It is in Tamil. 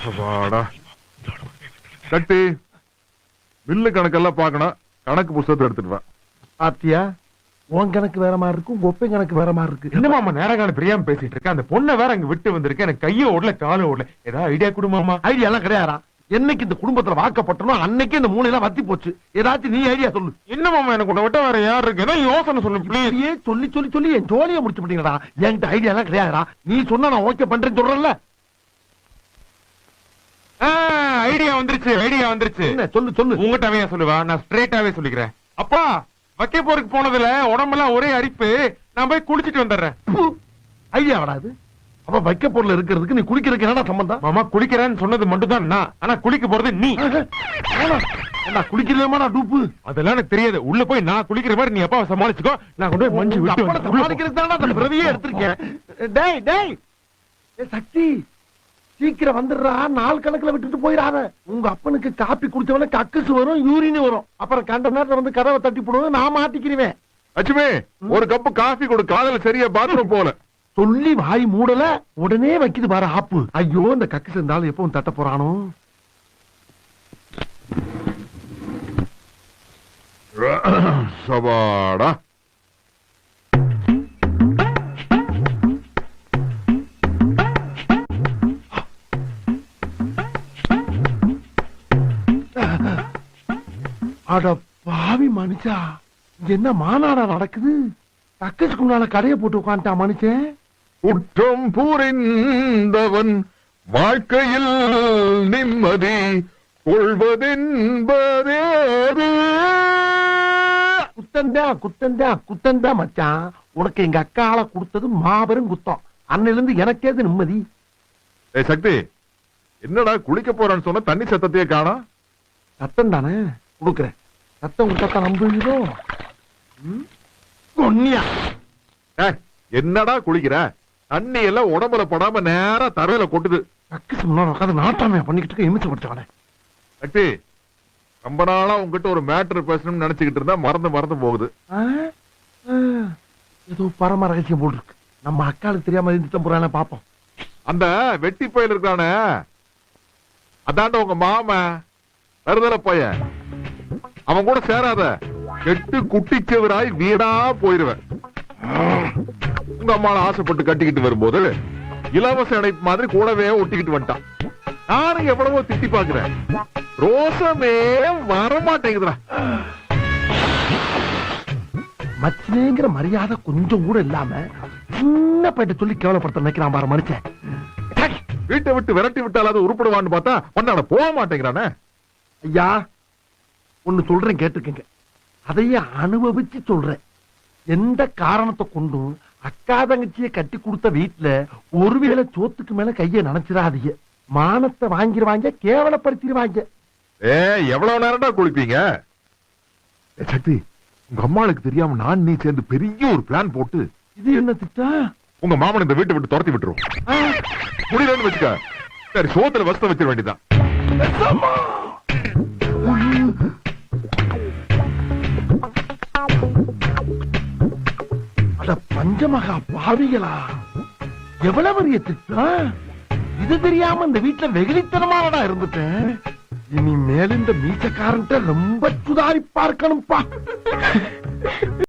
அப்பாடா. கட்டி பில்லு கணக்கெல்லாம் பார்க்கணும். கணக்கு புத்தகத்தை எடுத்துட்டு வா. ஆத்தியா உன் கணக்கு வேற மாதிரி இருக்கு, உங்க ஒப்பை கணக்கு வேற மாதிரி இருக்கு. என்ன மாமா நேரகால பிரியாம பேசிட்டு இருக்க? அந்த பொண்ணை வேற அங்க விட்டு வந்திருக்கேன். எனக்கு கைய ஓடல கால ஓடல. ஏதாவது ஐடியா கொடு மாமா. ஐடியா எல்லாம் கிடையாதா? என்னைக்கு இந்த குடும்பத்துல வாக்கப்பட்டனோ அன்னைக்கு இந்த மூளையெல்லாம் வத்தி போச்சு. ஏதாச்சும் நீ ஐடியா சொல்லு. என்ன மாமா எனக்கு உன்னை விட்ட வேற யார் இருக்கு? ஏதாவது யோசனை சொல்லு ப்ளீஸ். இப்படியே சொல்லி சொல்லி சொல்லி என் ஜோலியை முடிச்சு விட்டீங்கடா. என்கிட்ட ஐடியா எல்லாம் கிடையாதுடா. நீ சொன்னா நான் ஓகே பண்றேன்னு சொல்றேன்ல. ஐடியா வந்துருச்சு, ஐடியா வந்துருச்சு. என்ன சொல்லு சொல்லு. உங்ககிட்டவே சொல்லுவா, நான் ஸ்ட்ரைட்டாவே சொல்லிக்கிறேன். அப்பா வைக்க போருக்கு போனதுல உடம்பெல்லாம் ஒரே அரிப்பு. நான் போய் குளிச்சிட்டு வந்துடுறேன். ஐடியா வராது. அப்ப வைக்க பொருள் இருக்கிறதுக்கு நீ குளிக்கிறதுக்கு என்னடா சம்பந்தம்? மாமா குளிக்கிறேன்னு சொன்னது மட்டும் தான் நான். ஆனா குளிக்க போறது நீ. என்ன குளிக்கிறதுமாடா டூப்பு? அதெல்லாம் எனக்கு தெரியாது. உள்ள போய் நான் குளிக்கிற மாதிரி நீ அப்பாவை சமாளிச்சுக்கோ. நான் கொண்டு போய் மஞ்சு விட்டு வந்து சமாளிக்கிறதுக்கு தானடா அந்த பிரதியே எடுத்திருக்கேன். டேய் டேய் ஏ சக்தி, சீக்கிரம் வந்துடுறா. நாள் கணக்குல விட்டுட்டு போயிடாத. உங்க அப்பனுக்கு காப்பி குடிச்சவன கக்குசு வரும், யூரின் வரும். அப்புறம் கண்ட நேரத்துல வந்து கதவை தட்டி போடுவோம். நான் மாட்டிக்கிறேன். லட்சுமி ஒரு கப்பு காஃபி கொடு. காதல சரியா பாத்ரூம் போல. சொல்லி வாய் மூடல, உடனே வைக்குது பாரு ஆப்பு. ஐயோ இந்த கக்கு சேர்ந்தாலும் எப்பவும் தட்ட போறானோ. சபாடா. அட பாவி மனுஷா, இங்க என்ன மாநாடா நடக்குது? கக்கசுக்கு முன்னால கடையை போட்டு உட்காந்துட்டா மனுஷன். குற்றம் புரிந்தவன் வாழ்க்கையில் நிம்மதி கொள்வதென்பதே. குத்தந்தா குத்தந்தா குத்தந்தா மச்சான். உனக்கு எங்க அக்கால கொடுத்தது மாபெரும் குத்தம். அன்னில இருந்து எனக்கேது நிம்மதி. ஏய் சக்தி, என்னடா குளிக்க போறான்னு சொன்ன தண்ணி சத்தத்தையே காணோம். சத்தம் தானே கொடுக்குறேன். சத்தம் கொடுத்தா நம்புவீரோ? கொன்னியா என்னடா குளிக்கிற? தண்ணி எல்லாம் உடம்புல படாம நேரா தரையில கொட்டுது. கக்கு முன்னாடி உட்காந்து நாட்டாமையா பண்ணிக்கிட்டு இருக்க. இமிச்சு படுத்தானே சக்தி, ரொம்ப நாளா உங்ககிட்ட ஒரு மேட்டர் பேசணும்னு நினைச்சுக்கிட்டு இருந்தா மறந்து போகுது. ஏதோ பரம ரகசியம் போல் இருக்கு. நம்ம அக்காளுக்கு தெரியாம இருந்துட்டு போறானே பாப்போம். அந்த வெட்டி பயில இருக்கானே, அதாண்ட உங்க மாம தருதல பையன். அவன் கூட சேராத. கெட்டு குட்டிச்சவராய் வீடா போயிருவேன். உங்க அம்மால ஆசைப்பட்டு கட்டிக்கிட்டு வரும்போது இலவச இணைப்பு மாதிரி கூடவே ஒட்டிக்கிட்டு வந்துட்டான். நானும் எவ்வளவோ திட்டி பாக்குறேன். ரோசமே வரமாட்டேங்குதுடா. மச்சினேங்கிற மரியாதை கொஞ்சம் கூட இல்லாம சின்ன பையன் சொல்லி கேவலப்படுத்த நினைக்கிறான் பாரு மனுஷன். வீட்டை விட்டு விரட்டி விட்டாலாவது உருப்படுவான்னு பார்த்தா ஒன்னால போக மாட்டேங்கிறானே. ஐயா ஒண்ணு சொல்றேன் கேட்டுக்கங்க. அதையே அனுபவிச்சு சொல்றேன். எந்த காரணத்தை கொண்டும் அக்கா தங்கச்சியை கட்டி கொடுத்த வீட்டுல ஒருவேளை சோத்துக்கு மேல கைய நினைச்சிடாதீங்க. மானத்தை வாங்கிடுவாங்க, கேவலப்படுத்திடுவாங்க. எவ்வளவு நேரம்டா குளிப்பீங்க? சக்தி, உங்க அம்மாளுக்கு தெரியாம நான் நீ சேர்ந்து பெரிய ஒரு பிளான் போட்டு. இது என்ன திட்டம்? உங்க மாமன் இந்த வீட்டை விட்டு துரத்தி விட்டுரும். முடியலன்னு வச்சுக்க. சரி, சோத்துல வசத்த வச்சிட வேண்டியதான். அட பஞ்சமகா பாவிகளா, எவ்வளவு பெரிய திட்டம் இது! தெரியாம இந்த வீட்டுல வெகுளித்தனமானடா இருந்துட்டேன். இனி மேல இந்த மீச்சக்காரன்ட்ட ரொம்ப சுதாரி பார்க்கணும்பா.